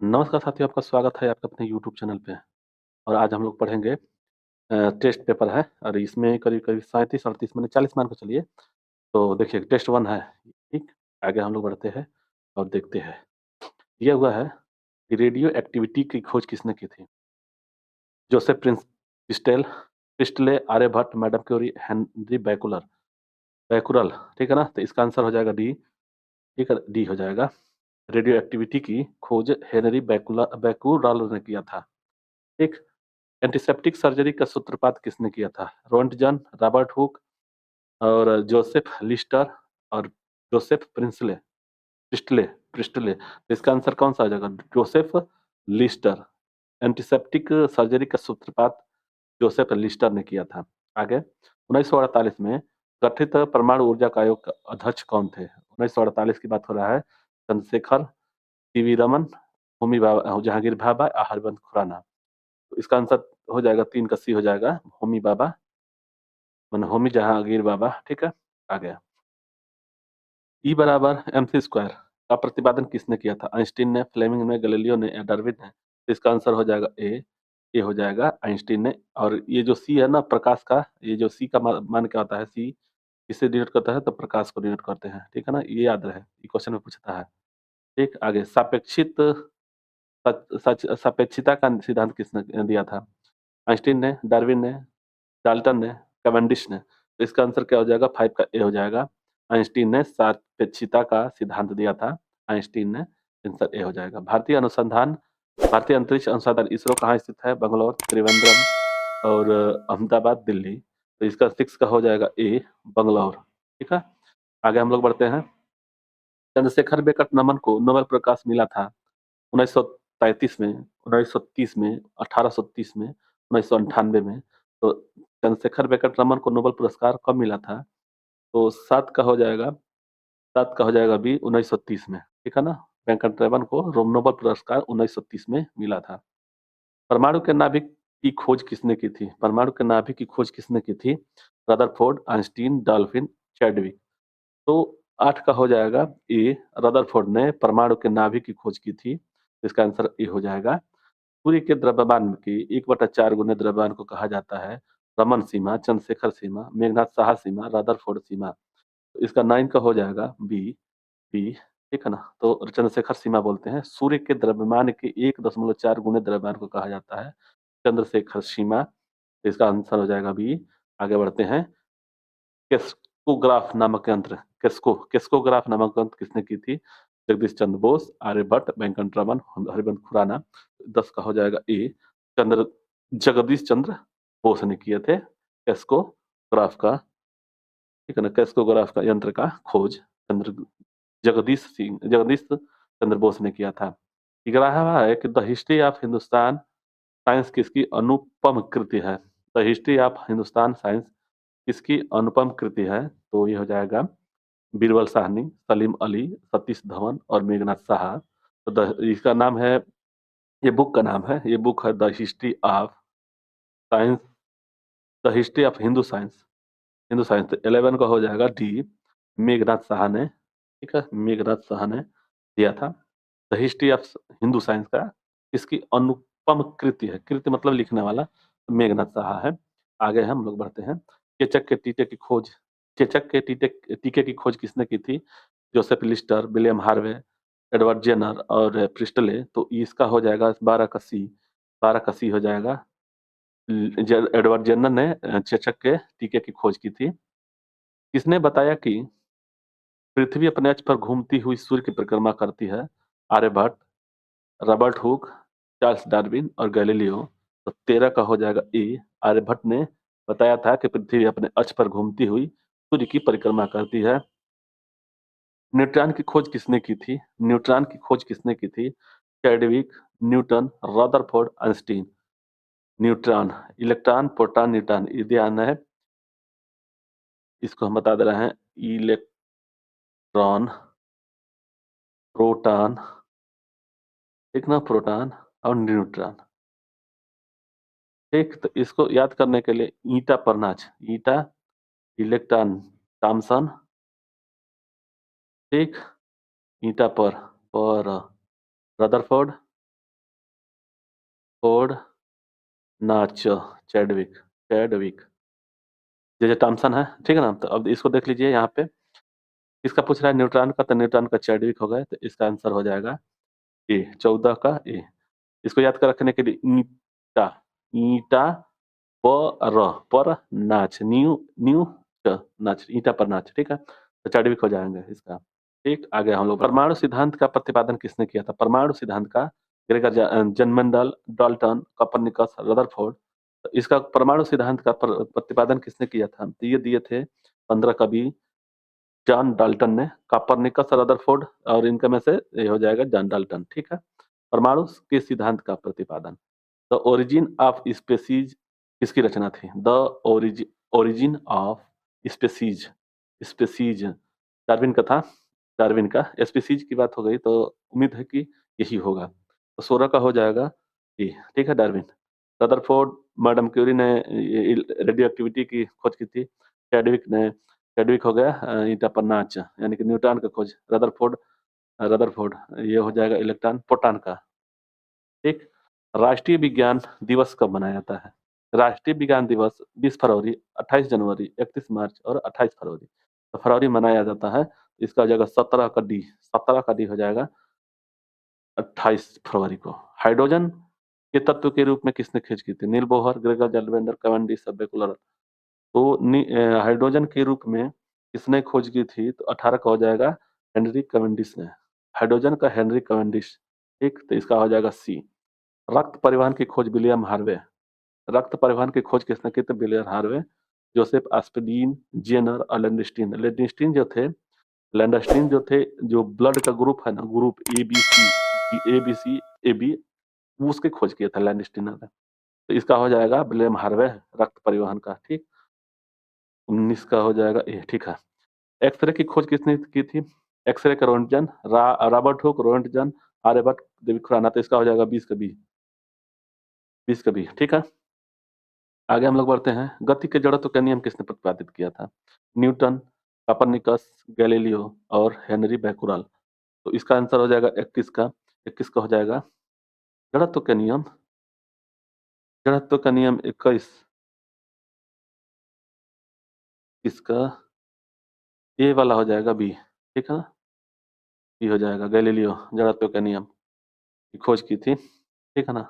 नमस्कार साथियों, आपका स्वागत है आपके अपने यूट्यूब चैनल पे। और आज हम लोग पढ़ेंगे टेस्ट पेपर है और इसमें करीब-करीब 37-38 माने 40 मान के चलिए। तो देखिए टेस्ट 1 है, ठीक? आगे हम लोग बढ़ते हैं और देखते हैं। दिया हुआ है कि रेडियो एक्टिविटी की खोज किसने की थी? Joseph Priestley, Priestley, Aryabhata, Madam Curie, Henry Becquerel, ठीक है ना? तो इसका आंसर हो जाएगा डी, ठीक है? डी हो जाएगा। रेडियो एक्टिविटी की खोज हेनरी बैकुलर ने किया था, ठीक? एंटीसेप्टिक सर्जरी का सूत्रपात किसने किया था? रोंटजन, रॉबर्ट हुक और जोसेफ लिस्टर और जोसेफ प्रिस्टले प्रिस्टले। तो इसका आंसर कौन सा आ जाएगा? Joseph Lister. एंटीसेप्टिक सर्जरी का सूत्रपात जोसेफ लिस्टर ने किया था। आगे 1948 में गठित परमाणु ऊर्जा का आयोग का अध्यक्ष कौन थे? 1948 की बात हो रहा है। चंद्रशेखर, सीवी रमन, होमी भाभा, जहांगीर भाभा, हरिवंश खुराना। तो इसका आंसर हो जाएगा 3 का सी हो जाएगा, होमी भाभा, माने होमी जहांगीर भाभा, ठीक है? आ गया। E बराबर mc स्क्वायर का प्रतिपादन किसने किया था? आइंस्टीन ने, फ्लेमिंग ने, गैलीलियो ने या डार्विन ने? तो इसका आंसर हो जाएगा ए हो जाएगा आइंस्टीन ने। और ये जो सी है ना प्रकाश का, ये जो सी का मान क्या होता है? सी किससे डिनोट करता है? तो प्रकाश को डिनोट करते हैं, ठीक है ना? ये याद रहे, ये क्वेश्चन में पूछता है। ठीक, आगे सापेक्षिता का सिद्धांत किसने दिया था? आइंस्टीन ने, डार्विन ने, डाल्टन ने, कैवेंडिश ने? तो इसका आंसर क्या हो जाएगा? 5 का ए हो जाएगा। आइंस्टीन ने सापेक्षिकता का सिद्धांत दिया था, आइंस्टीन ने, आंसर ए हो जाएगा। भारतीय अंतरिक्ष अनुसंधान इसरो कहाँ स्थित है? बंगलौर, त्रिवेंद्रम और अहमदाबाद, दिल्ली। तो इसका 6 का हो जाएगा ए, बंगलौर, ठीक है? आगे हम लोग बढ़ते हैं। चंद्रशेखर वेंकट रमन को नोबेल प्रकाश मिला था 1933 में, 1930 में, 1830 में, 1998 में। तो चंद्रशेखर वेंकट रमन को नोबेल पुरस्कार कब मिला था? तो 7 का हो जाएगा, 7 का हो जाएगा बी, 1930 में, ठीक है ना? वेंकट रमन को नोबेल पुरस्कार 1930 में मिला था। परमाणु के नाभिक की खोज किसने की थी? परमाणु के नाभिक की खोज किसने की थी? Rutherford, Einstein, dolphin, Chadwick. तो 8 का हो जाएगा ए, रदरफोर्ड ने परमाणु के नाभिक की खोज की थी। तो इसका आंसर ए हो जाएगा। सूर्य के द्रव्यमान की 1/4 गुने द्रव्यमान को कहा जाता है रमन सीमा, चंद्रशेखर सीमा, मेघनाथ साहा सीमा, रदरफोर्ड सीमा। तो इसका 9 का हो जाएगा बी, बी, ठीक है ना? तो चंद्रशेखर सीमा बोलते हैं। सूर्य के द्रव्यमान के 1.4 गुने द्रव्यमान को कहा जाता है चंद्रशेखर सीमा। तो इसका आंसर हो जाएगा बी। आगे बढ़ते हैं। केस्कोग्राफ नामक यंत्र किसने की थी? जगदीश चंद्र बोस, आर्यभट्ट, वेंकट रमन, हरिवंश खुराना। 10 का हो जाएगा ए, चंद्र जगदीश चंद्र बोस ने किए थे केस्कोग्राफ का, ठीक है ना? केस्कोग्राफ का यंत्र का खोज चंद्र जगदीश चंद्र बोस ने किया था। 11वां है कि the history of Hindustan science किसकी अनुपम कृति है? The history of Hindustan science किसकी अनुपम कृति है? तो ये हो जाएगा बीरबल साहनी, सलीम अली, सतीश धवन और मेघनाथ साहा। तो इसका नाम है, ये बुक का नाम है, ये बुक है the history of science, the history of Hindu science. तो 11 का हो जाएगा डी, मेघनाथ साहा ने, ठीक है? मेघनाथ साहा ने दिया था। The history of Hindu science का इसकी अनुपम कृति है, कृति मतलब लिखने वाला, तो मेघनाथ साहा है। आगे हम लोग बढ़ते हैं। चेचक के टीके की खोज चेचक के टीके की खोज किसने की थी? Joseph Lister, William Harvey, Edward Jenner और प्रिस्टले। तो इसका हो जाएगा 12 का सी, 12 का सी हो जाएगा। एडवर्ड जेनर ने चेचक के टीके की खोज की थी। किसने बताया कि पृथ्वी अपने अक्ष पर घूमती हुई सूर्य की परिक्रमा करती है? Aryabhatta, Robert Hooke, Charles Darwin और गैलीलियो। तो 13 का हो जाएगा ए, आर्यभट्ट ने बताया था कि पृथ्वी अपने अक्ष पर घूमती हुई सूर्य की परिक्रमा करती है। न्यूट्रॉन की खोज किसने की थी? न्यूट्रॉन की खोज किसने की थी? Chadwick, Newton, Rutherford, Einstein. Neutron, electron, proton, neutron, ये ध्यान है, इसको हम बता दे रहे हैं। इलेक्ट्रॉन, प्रोटॉन, ठीक ना? प्रोटॉन और न्यूट्रॉन, ठीक? तो इसको याद करने के लिए ईटा पढ़ना है। ईटा, इलेक्ट्रॉन, थॉमसन, ठीक? ईटा पर रदरफोर्ड, रदरफोर्ड, नाच, चैडविक, चैडविक, जे थॉमसन है, ठीक है ना? तो अब इसको देख लीजिए यहाँ पे, किसका पूछ रहा है? न्यूट्रॉन का, तो न्यूट्रॉन का चैडविक हो गए, तो इसका आंसर हो जाएगा ए, 14 का ए। इसको याद कर रखने के लिए ईटा, ईटा पर नाच, न्यू न्यू नाच, ईटा पर नाच, ठीक है? तो चैडविक हो जाएंगे इसका। ठीक, आगे हम लोग परमाणु सिद्धांत का प्रतिपादन किसने किया था? परमाणु सिद्धांत का ग्रेगर जनमंडल, डाल्टन, कोपरनिकस, रदरफोर्ड। तो इसका परमाणु सिद्धांत का प्रतिपादन किसने किया था? तो ये दिए थे 15 कवि, जॉन डाल्टन ने, कोपरनिकस, रदरफोर्ड, और इनका में से ये हो जाएगा जॉन डाल्टन, ठीक है? परमाणु के सिद्धांत का प्रतिपादन। द ओरिजिन ऑफ स्पेसीज किसकी रचना थी? The origin of species, species Darwin का था, डार्विन का। स्पेसीज की बात हो गई तो उम्मीद है कि यही होगा, तो 16 का हो जाएगा ये, ठीक है, डार्विन। रदरफोर्ड, मैडम क्यूरी ने रेडियो एक्टिविटी की खोज की थी। चैडविक ने, चैडविक हो गया ईटा पर नाच, यानी कि न्यूट्रॉन का खोज। रदरफोर्ड, रदरफोर्ड ये हो जाएगा इलेक्ट्रॉन, प्रोटॉन का। ठीक, राष्ट्रीय विज्ञान दिवस कब मनाया जाता है? राष्ट्रीय विज्ञान दिवस 20 फरवरी, 28 जनवरी, 31 मार्च और 28 फरवरी। तो फरवरी मनाया जाता है, इसका हो जाएगा 17 का डी, 17 का डी हो जाएगा 28 फरवरी को। हाइड्रोजन के तत्व के रूप में किसने खोज की थी? नील बोहर, ग्रेगर जेल्वेंडर, कैवेंडिश, बेकुलर। तो हाइड्रोजन के रूप में किसने खोज की थी? तो 18 का हो जाएगा हेनरी कैवेंडिश ने, हाइड्रोजन का हेनरी कैवेंडिश। ठीक, तो इसका हो जाएगा सी। रक्त परिवहन की खोज विलियम हार्वे, रक्त परिवहन की खोज किसने की? तो विलियम हार्वे। जोसेफ एस्पेडीन, जेनर और लैंडस्टीन। लैंडस्टीन जो थे, लैंडस्टीन जो थे, जो ब्लड का ग्रुप है ना, group A B C, A B C, A B, उसकी खोज किया था लैंडस्टीन ने। तो इसका हो जाएगा विलियम हार्वे, रक्त परिवहन का। ठीक, 19 का हो जाएगा ए, ठीक है। एक्सरे की खोज किसने की थी? एक्सरे का Roentgen, Robert Hooke, Roentgen, Aryabhata, देवी खुराना। तो इसका हो जाएगा 20 का बी, 20 का बी, ठीक है। आगे हम लोग बढ़ते हैं। गति के जड़त्व का नियम किसने प्रतिपादित किया था? न्यूटन, कोपरनिकस, गैलीलियो और हेनरी बैकुरल। तो इसका आंसर हो जाएगा 21 का, 21 का हो जाएगा जड़त्व का नियम, जड़त्व का नियम 21, इसका ये वाला हो जाएगा बी, ठीक है ना? ये हो जाएगा गैलीलियो, जड़त्व का नियम की खोज की थी, ठीक है ना?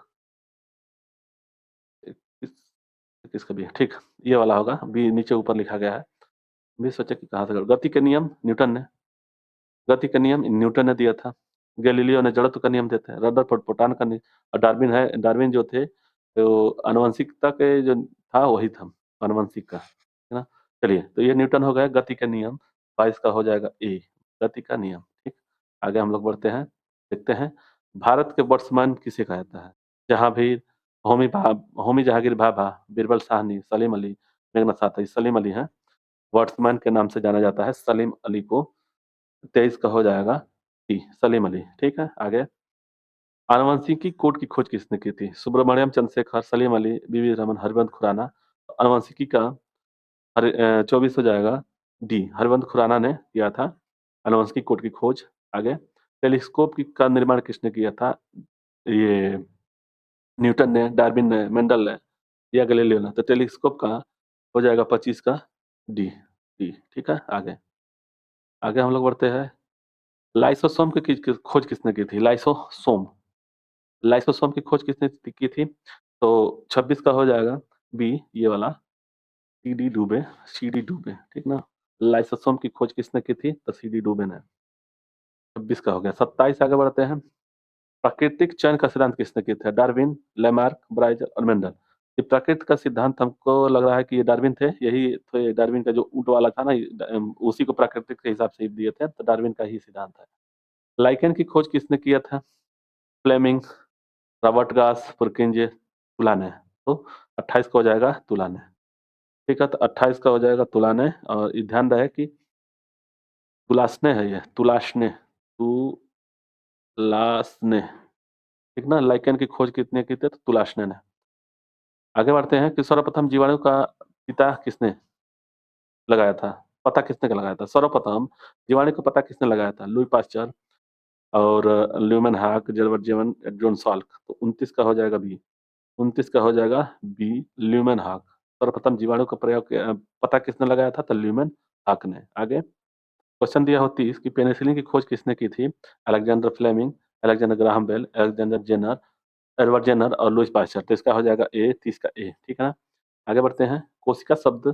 21, 21 का बी, ठीक, ये वाला होगा बी, नीचे ऊपर लिखा गया है। भी सोचा कि कहाँ से गति के नियम न्यूटन ने, गति का नियम न्यूटन ने दिया था। गैलीलियो ने जड़त्व का नियम देते हैं। रदरफोर्ड प्रोटॉन का नियम, और डार्विन है, डार्विन जो थे तो आनुवंशिकता के जो था वही था, आनुवंशिक का, है ना? चलिए, तो ये न्यूटन हो गया गति का नियम। 22 का हो जाएगा ए, गति का नियम। ठीक, आगे हम लोग बढ़ते हैं, देखते हैं। भारत के वर्तमान किसे कहा जाता है? जहांगीर, होमी जहांगीर भाभा, बीरबल साहनी, सलीम अली, मेघनाथ साहनी। सलीम अली हैं, वर्तमान के नाम से जाना जाता है सलीम अली को। 23 का हो जाएगा डी, सलीम अली। ठीक है, आगे। आनुवंशिकी कोड की खोज किसने की थी? सुब्रमण्यम चंद्रशेखर, सलीम अली, बीवी रमन, हरिवंश खुराना। आनुवंशिकी का 24 हो जाएगा डी, हरिवंश खुराना ने किया था आनुवंशिकी कोड की खोज। आगे, टेलीस्कोप की का निर्माण किसने किया था? ये न्यूटन ने, डार्विन ने, मेंडल ने या गैलीलियो ने। तो टेलीस्कोप का हो जाएगा 25 का डी, डी, ठीक है। आगे, आगे हम लोग बढ़ते हैं। लाइसोसोम की खोज किसने की थी? लाइसोसोम, लाइसोसोम की खोज किसने की थी? तो 26 का हो जाएगा बी, ये वाला, सी डी डूबे, सी डी डूबे, ठीक ना? लाइसोसोम की खोज किसने की थी? तो सी डी डूबे ने। 26 का हो गया। 27 आगे बढ़ते हैं। प्राकृतिक चयन का सिद्धांत किसने किया था? डार्विन, लेमार्क, ब्राइजर और मेंडल। ये प्रकृति का सिद्धांत हमको लग रहा है कि ये डार्विन थे, यही तो, ये डार्विन का जो ऊंट वाला था ना, उसी को प्राकृतिक के हिसाब से दिए थे, तो डार्विन का ही सिद्धांत है। लाइकेन की खोज किसने किया था? फ्लेमिंग, रॉबर्ट गास, पुरकिंजे, तुलाने। तो 28 का हो जाएगा तुलाने। ठीक है, तो 28 का हो जाएगा तुलाने, और ये ध्यान रहे कि तुलासने है, ये तुलाशने, तुलासने, ठीक ना? लाइकेन की खोज कितने की थी? तो तुलाशने ने। आगे बढ़ते हैं कि सर्वप्रथम जीवाणु का पिता किसने लगाया था? पता किसने लगाया था? सर्वप्रथम जीवाणु का पता किसने लगाया था? लुई पास्चर और ल्यूमेन हाक, जर्बर जेवन, जॉन साल्क। तो 29 का हो जाएगा बी। 29 का हो जाएगा बी, ल्यूमेन हॉक। सर्वप्रथम जीवाणु का प्रयोग पता किसने लगाया था? तो ल्यूमेन हॉक ने। आगे क्वेश्चन दिया हो 30 कि पेनिसिलिन की खोज किसने की थी? Alexander Fleming, Alexander Graham Bell, Alexander Jenner, Edward Jenner और लुईस पाश्चर। तो इसका हो जाएगा ए, 30 का ए, ठीक है ना? आगे बढ़ते हैं। कोशिका शब्द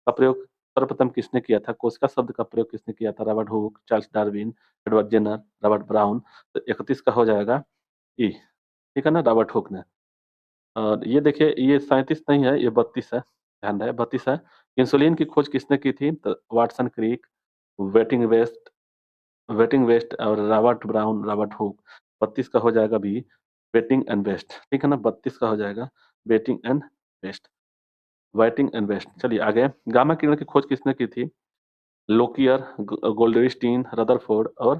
का प्रयोग सर्वप्रथम किसने किया था? कोशिका शब्द का प्रयोग किसने किया था? Robert Hooke, Charles Darwin, Edward Jenner, Robert Brown. तो 31 का हो जाएगा ई, ठीक है ना? रॉबर्ट हुक ने। और ये देखिए, ये 37 नहीं है, ये 32 है, ध्यान रहे 32 है। इंसुलिन की खोज किसने की थी? तो Watson Crick, waiting west waiting west और रॉबर्ट ब्राउन, रॉबर्ट हुक। 32 का हो जाएगा बी, वेटिंग एंड वेस्ट, ठीक है ना? 32 का हो जाएगा waiting and west, waiting and west. चलिए आगे, गामा किरण की खोज किसने की थी? लोकियर, गोल्डस्टीन, रदरफोर्ड और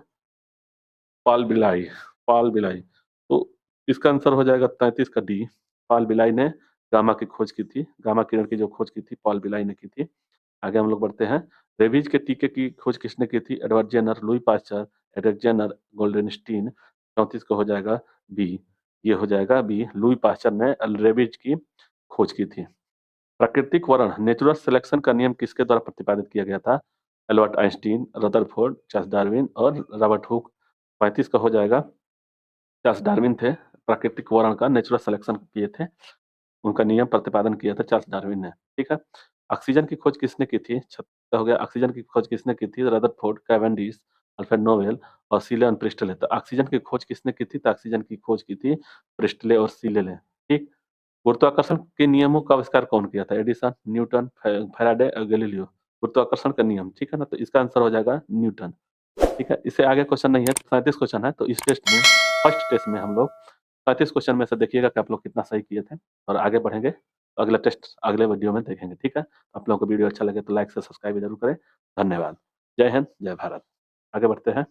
पॉल बिलाई, पॉल बिलाई। तो इसका आंसर हो जाएगा 33 का डी, पॉल बिलाई ने गामा की खोज की थी। गामा किरण की जो खोज की थी, पॉल बिलाई ने की थी। आगे हम लोग बढ़ते हैं। रेबीज के टीके की खोज किसने की थी? Edward Jenner, Louis Pasteur, Edward Jenner, Goldstein. 34 को हो जाएगा बी, ये हो जाएगा बी, लुई पास्चर ने रेबीज की खोज की थी। प्राकृतिक वर्ण नेचुरल सिलेक्शन का नियम किसके द्वारा प्रतिपादित किया गया था? Albert Einstein, Rutherford, Charles Darwin और रॉबर्ट हुक। 35 का हो जाएगा, चार्ल्स डार्विन थे, प्राकृतिक वर्ण का नेचुरल सिलेक्शन किए थे, उनका नियम प्रतिपादन किया था चार्ल्स डार्विन ने, ठीक है। ऑक्सीजन की खोज किसने की थी? 36 हो गया, ऑक्सीजन की खोज किसने की थी? रदरफोर्ड, कैवेंडिश, अल्फ्रेड नोबेल और सीले और प्रिस्टले। तो ऑक्सीजन की खोज किसने की थी? तो ऑक्सीजन की खोज की थी प्रिस्टले और सीले ने, ठीक। गुरुत्वाकर्षण के नियमों का आविष्कार कौन किया था? एडिसन, न्यूटन, फैराडे और गैलीलियो। गुरुत्वाकर्षण का नियम, ठीक है ना? तो इसका आंसर हो जाएगा न्यूटन, ठीक है। इससे आगे क्वेश्चन नहीं है, 37 क्वेश्चन है, तो इस टेस्ट में, फर्स्ट टेस्ट में हम लोग 37 क्वेश्चन में से देखिएगा कि आप लोग कितना सही किए थे, और आगे बढ़ेंगे। अगला टेस्ट अगले वीडियो में देखेंगे, ठीक है। आप लोगों को वीडियो अच्छा लगे तो लाइक से सब्सक्राइब जरूर करें। धन्यवाद। जय हिंद, जय भारत। आगे बढ़ते हैं।